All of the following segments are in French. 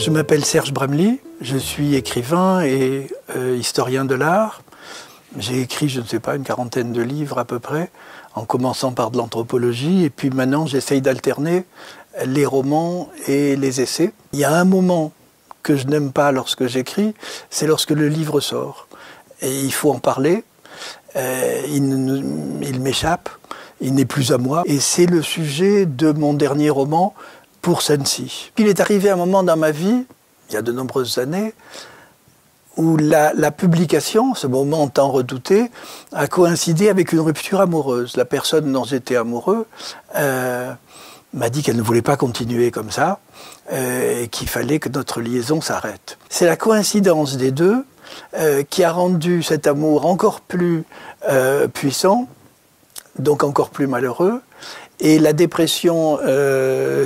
Je m'appelle Serge Bramly, je suis écrivain et historien de l'art. J'ai écrit, je ne sais pas, une quarantaine de livres à peu près, en commençant par de l'anthropologie, et puis maintenant j'essaye d'alterner les romans et les essais. Il y a un moment que je n'aime pas lorsque j'écris, c'est lorsque le livre sort. Et il faut en parler, il m'échappe, il n'est plus à moi. Et c'est le sujet de mon dernier roman, Pour Sensi. Il est arrivé un moment dans ma vie, il y a de nombreuses années, où la publication, ce moment tant redouté, a coïncidé avec une rupture amoureuse. La personne dont j'étais amoureux m'a dit qu'elle ne voulait pas continuer comme ça et qu'il fallait que notre liaison s'arrête. C'est la coïncidence des deux qui a rendu cet amour encore plus puissant, donc encore plus malheureux, et la dépression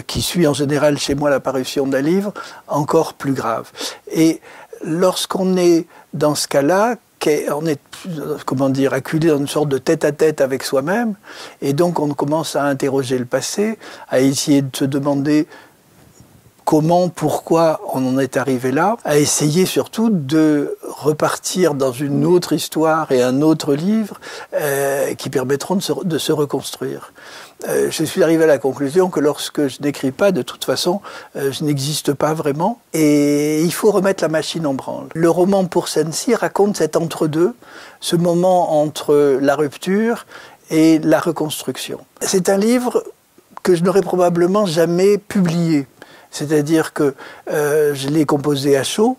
qui suit en général chez moi la parution d'un livre, encore plus grave. Et lorsqu'on est dans ce cas-là, on est, comment dire, acculé dans une sorte de tête-à-tête avec soi-même, et donc on commence à interroger le passé, à essayer de se demander comment, pourquoi on en est arrivé là, à essayer surtout de repartir dans une autre histoire et un autre livre qui permettront de se reconstruire. Je suis arrivé à la conclusion que lorsque je n'écris pas, de toute façon, je n'existe pas vraiment, et il faut remettre la machine en branle. Le roman Pour Sensi raconte cet entre-deux, ce moment entre la rupture et la reconstruction. C'est un livre que je n'aurais probablement jamais publié. C'est-à-dire que je l'ai composé à chaud,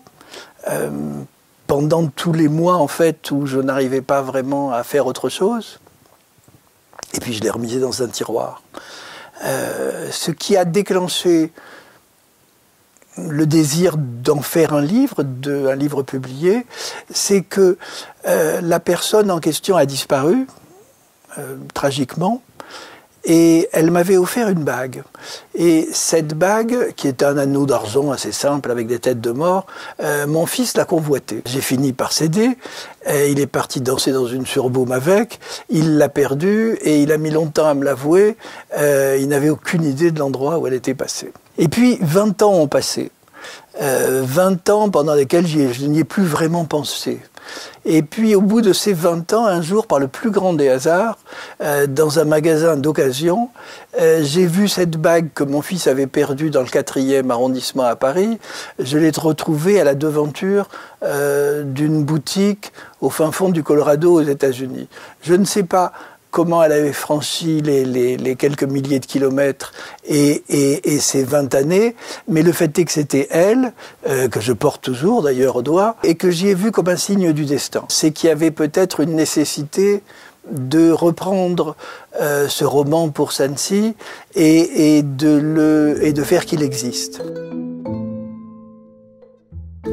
pendant tous les mois en fait où je n'arrivais pas vraiment à faire autre chose. Et puis je l'ai remisé dans un tiroir. Ce qui a déclenché le désir d'en faire un livre publié, c'est que la personne en question a disparu, tragiquement, et elle m'avait offert une bague. Et cette bague, qui est un anneau d'argent assez simple avec des têtes de mort, mon fils l'a convoité. J'ai fini par céder, il est parti danser dans une surbaume avec, il l'a perdue et il a mis longtemps à me l'avouer, il n'avait aucune idée de l'endroit où elle était passée. Et puis 20 ans ont passé, 20 ans pendant lesquels je n'y ai plus vraiment pensé. Et puis au bout de ces 20 ans, un jour, par le plus grand des hasards, dans un magasin d'occasion, j'ai vu cette bague que mon fils avait perdue dans le 4e arrondissement à Paris. Je l'ai retrouvée à la devanture d'une boutique au fin fond du Colorado aux États-Unis. Je ne sais pas comment elle avait franchi les quelques milliers de kilomètres et ces 20 années, mais le fait est que c'était elle, que je porte toujours d'ailleurs au doigt, et que j'y ai vu comme un signe du destin. C'est qu'il y avait peut-être une nécessité de reprendre ce roman Pour Sensi et de faire qu'il existe.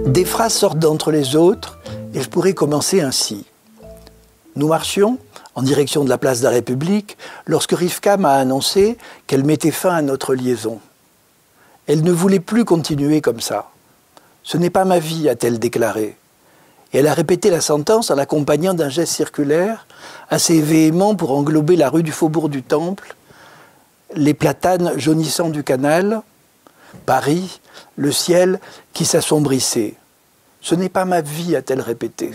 Des phrases sortent d'entre les autres, et je pourrais commencer ainsi. Nous marchions en direction de la place de la République, lorsque Rivka m'a annoncé qu'elle mettait fin à notre liaison. Elle ne voulait plus continuer comme ça. « Ce n'est pas ma vie », a-t-elle déclaré. Et elle a répété la sentence en l'accompagnant d'un geste circulaire, assez véhément pour englober la rue du Faubourg du Temple, les platanes jaunissants du canal, Paris, le ciel qui s'assombrissait. « Ce n'est pas ma vie », a-t-elle répété.